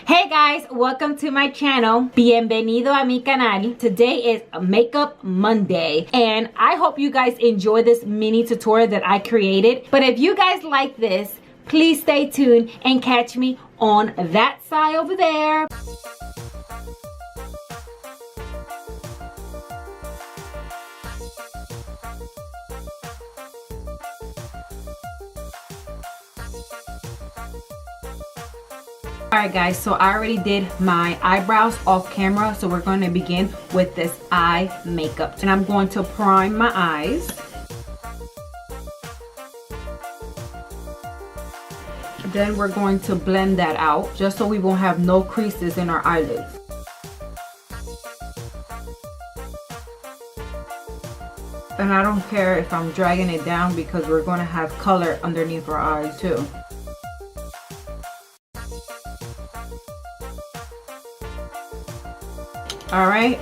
Hey guys, welcome to my channel. Bienvenido a mi canal. Today is Makeup Monday and I hope you guys enjoy this mini tutorial that I created. But if you guys like this, please stay tuned and catch me on that side over there. Alright guys, so I already did my eyebrows off camera, so we're going to begin with this eye makeup. And I'm going to prime my eyes. Then we're going to blend that out, just so we won't have no creases in our eyelids. And I don't care if I'm dragging it down because we're going to have color underneath our eyes too. Alright,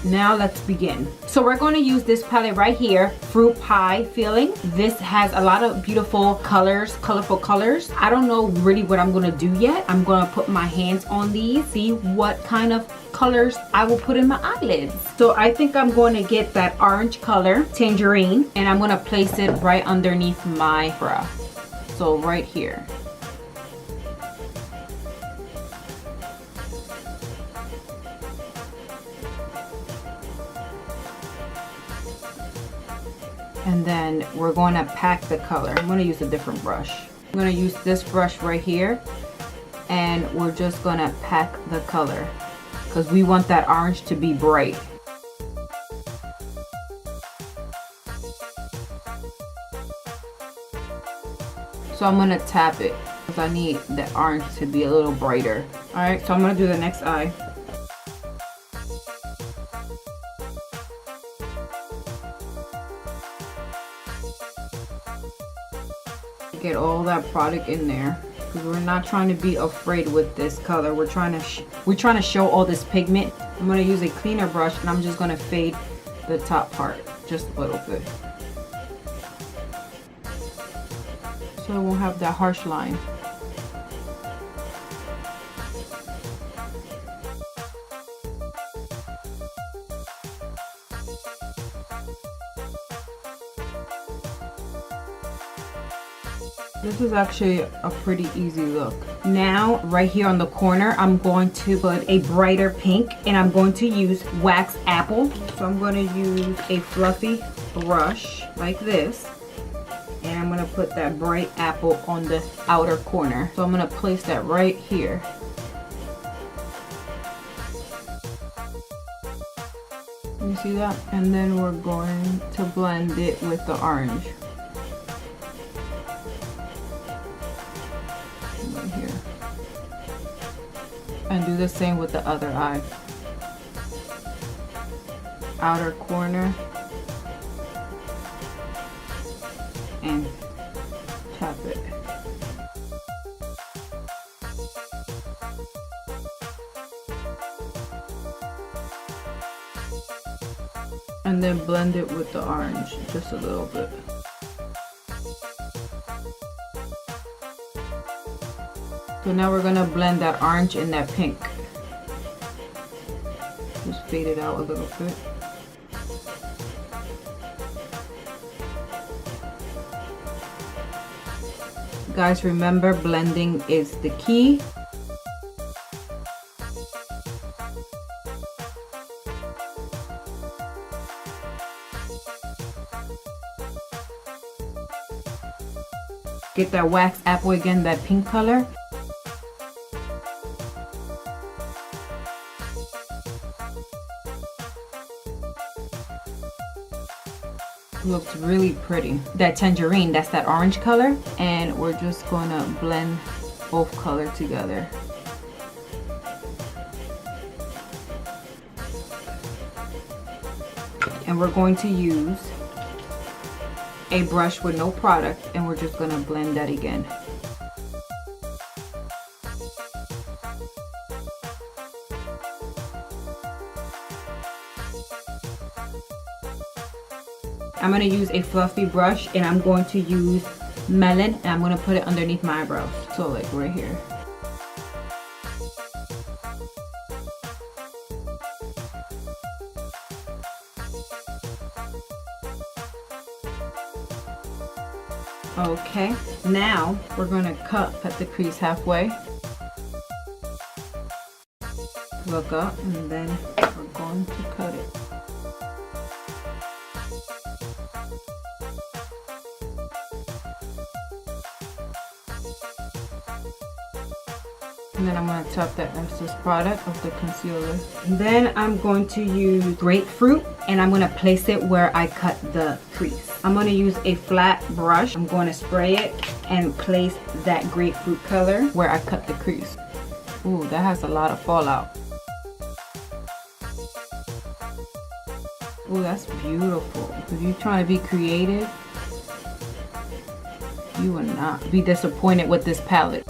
now let's begin. So we're going to use this palette right here, Fruit Pie Feeling. This has a lot of beautiful colors, colorful colors. I don't know really what I'm going to do yet. I'm going to put my hands on these, see what kind of colors I will put in my eyelids. So I think I'm going to get that orange color, Tangerine, and I'm going to place it right underneath my brow. So right here. And then we're going to pack the color. I'm going to use a different brush. I'm going to use this brush right here. And we're just going to pack the color. Because we want that orange to be bright. So I'm going to tap it. Because I need the orange to be a little brighter. Alright, so I'm going to do the next eye. Get all that product in there because we're not trying to be afraid with this color. We're trying to show all this pigment. I'm going to use a cleaner brush and I'm just going to fade the top part just a little bit so it won't have that harsh line. This is actually a pretty easy look. Now, right here on the corner, I'm going to put a brighter pink and I'm going to use Wax Apple. So I'm going to use a fluffy brush like this. And I'm going to put that bright apple on the outer corner. So I'm going to place that right here. You see that? And then we're going to blend it with the orange. Here and do the same with the other eye. Outer corner and tap it. And then blend it with the orange just a little bit. So now we're going to blend that orange and that pink. Just fade it out a little bit. Guys, remember blending is the key. Get that Wax Apple again, that pink color. Looks really pretty. That Tangerine, that's that orange color, and we're just going to blend both colors together. And we're going to use a brush with no product and we're just going to blend that again. I'm going to use a fluffy brush and I'm going to use Melon and I'm going to put it underneath my eyebrows. So like right here. Okay, now we're gonna cut the crease halfway. Look up, and then we're going to cut it. And then I'm going to tap the excess product of the concealer. And then I'm going to use grapefruit, and I'm going to place it where I cut the crease. I'm going to use a flat brush. I'm going to spray it and place that grapefruit color where I cut the crease. Ooh, that has a lot of fallout. Ooh, that's beautiful. If you're trying to be creative, you will not be disappointed with this palette.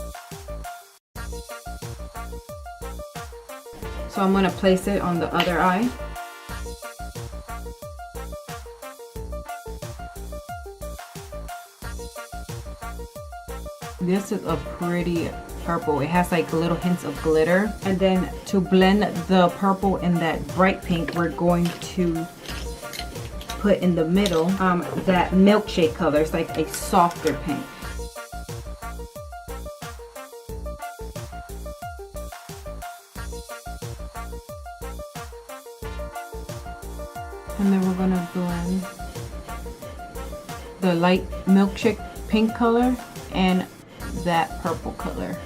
So I'm going to place it on the other eye. This is a pretty purple. It has like little hints of glitter. And then to blend the purple and that bright pink, we're going to put in the middle that milkshake color. It's like a softer pink. And then we're gonna blend the light milkshake pink color and that purple color.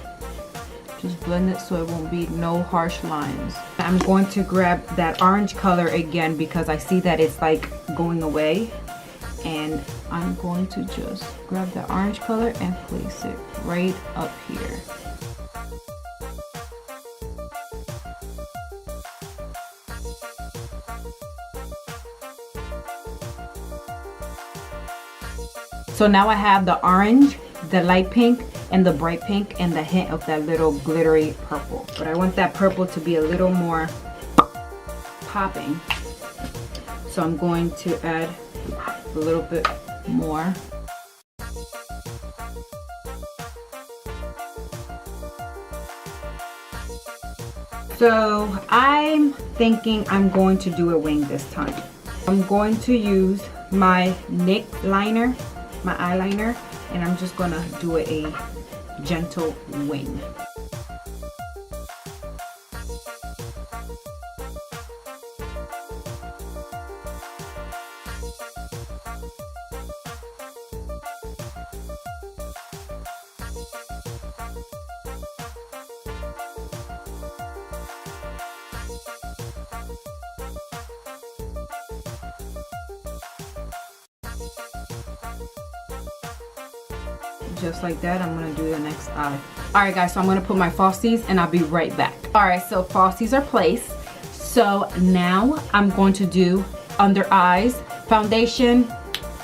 Just blend it so it won't be no harsh lines. I'm going to grab that orange color again because I see that it's like going away. And I'm going to just grab the orange color and place it right up here. So now I have the orange, the light pink, and the bright pink, and the hint of that little glittery purple. But I want that purple to be a little more popping. So I'm going to add a little bit more. So I'm thinking I'm going to do a wing this time. I'm going to use my NYX liner, my eyeliner, and I'm just gonna do a gentle wing. Just like that, I'm gonna do the next eye. Alright guys, so I'm gonna put my falsies and I'll be right back. Alright, so falsies are placed. So now I'm going to do under eyes, foundation,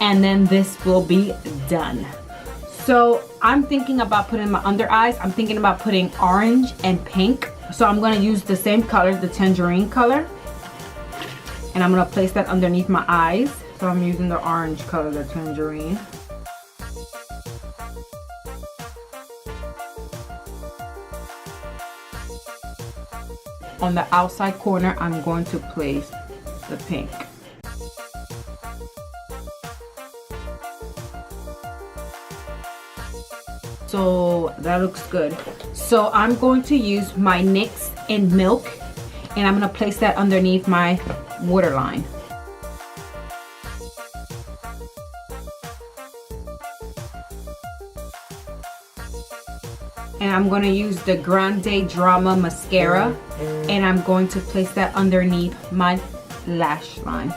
and then this will be done. So I'm thinking about putting my under eyes. I'm thinking about putting orange and pink. So I'm gonna use the same color, the tangerine color. And I'm gonna place that underneath my eyes. So I'm using the orange color, the tangerine. On the outside corner, I'm going to place the pink. So that looks good. So I'm going to use my NYX in Milk, and I'm going to place that underneath my waterline. And I'm going to use the Grande Drama mascara, and I'm going to place that underneath my lash line.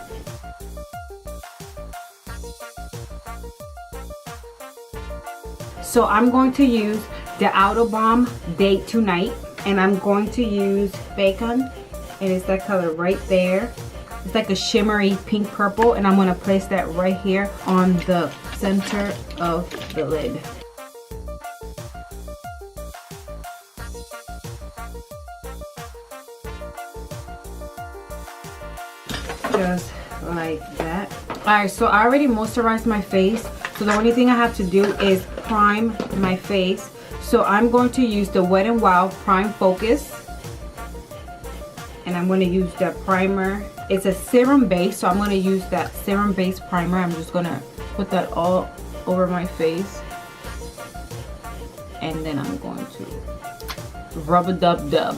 So I'm going to use the Outer Balm Date Tonight, and I'm going to use Bacon, and it's that color right there. It's like a shimmery pink purple, and I'm going to place that right here on the center of the lid. Just like that. Alright, so I already moisturized my face, so the only thing I have to do is prime my face. So I'm going to use the Wet n Wild Prime Focus, and I'm going to use the primer. It's a serum base, so I'm going to use that serum base primer. I'm just going to put that all over my face. And then I'm going to rub-a-dub-dub.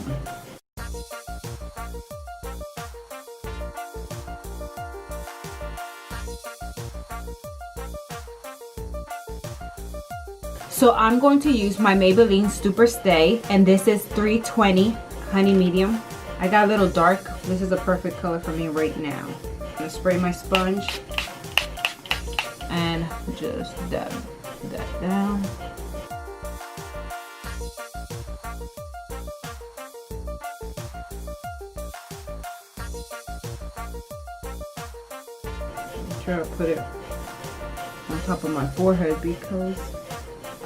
So I'm going to use my Maybelline Super Stay, and this is 320 Honey Medium. I got a little dark. This is a perfect color for me right now. I'm gonna spray my sponge and just dab that down. Try to put it on top of my forehead because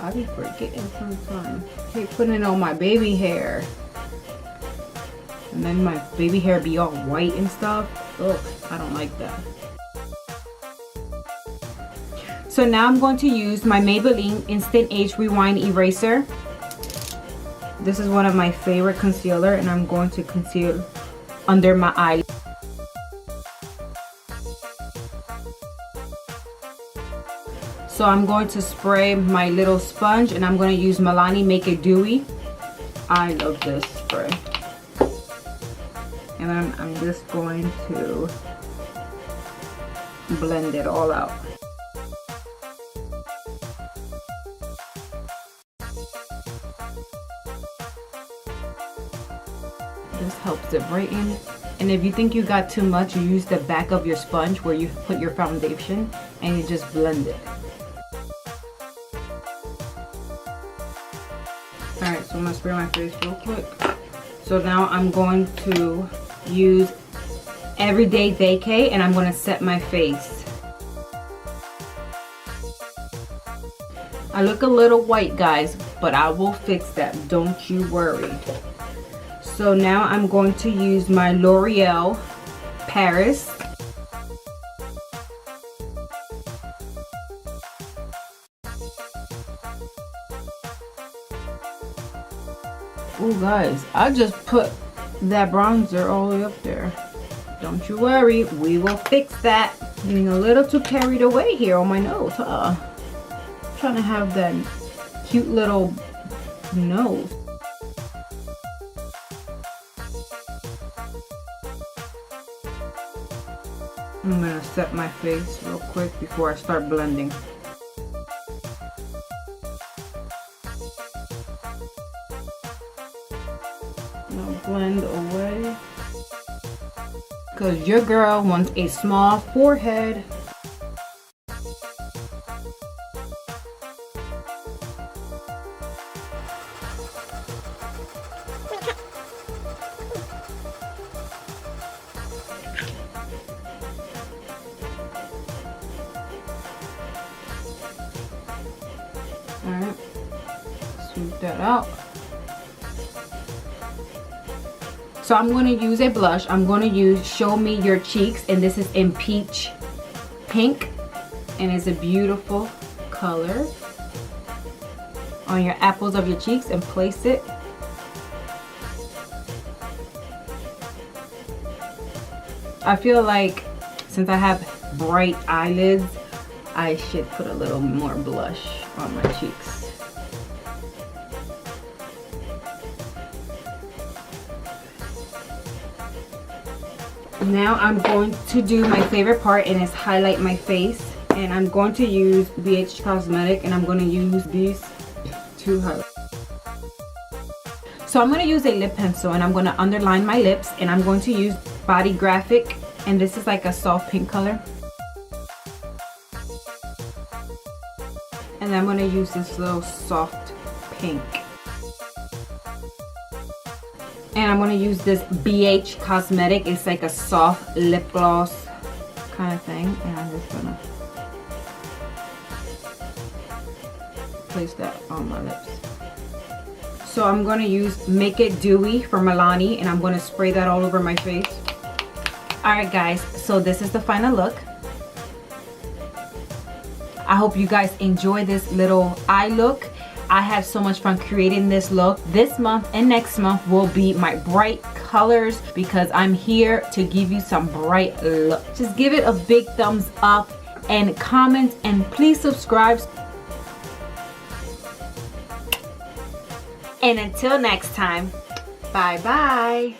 I be forgetting sometimes. I keep putting it on my baby hair. And then my baby hair be all white and stuff. Ugh, I don't like that. So now I'm going to use my Maybelline Instant Age Rewind Eraser. This is one of my favorite concealer, and I'm going to conceal under my eye. So I'm going to spray my little sponge, and I'm going to use Milani Make It Dewy. I love this spray. And then I'm just going to blend it all out. This helps it brighten. And if you think you got too much, you use the back of your sponge where you put your foundation and you just blend it. Alright, so I'm going to spray my face real quick. So now I'm going to use Everyday Vacay, and I'm going to set my face. I look a little white, guys, but I will fix that. Don't you worry. So now I'm going to use my L'Oreal Paris. Oh guys, I just put that bronzer all the way up there. Don't you worry, we will fix that. Getting a little too carried away here on my nose, huh? Trying to have that cute little nose. I'm gonna set my face real quick before I start blending. Blend away because your girl wants a small forehead. All right, smooth that out. So I'm going to use a blush. I'm going to use Show Me Your Cheeks, and this is in Peach Pink, and it's a beautiful color on your apples of your cheeks, and place it. I feel like since I have bright eyelids, I should put a little more blush on my cheeks. Now I'm going to do my favorite part, and it's highlight my face, and I'm going to use BH Cosmetic, and I'm going to use these two highlights. So I'm going to use a lip pencil, and I'm going to underline my lips, and I'm going to use Body Graphic, and this is like a soft pink color. And I'm going to use this little soft pink. And I'm going to use this BH Cosmetic. It's like a soft lip gloss kind of thing. And I'm just going to place that on my lips. So I'm going to use Make It Dewy from Milani, and I'm going to spray that all over my face. Alright guys, so this is the final look. I hope you guys enjoy this little eye look. I had so much fun creating this look. This month and next month will be my bright colors because I'm here to give you some bright look. Just give it a big thumbs up and comment, and please subscribe. And until next time, bye bye.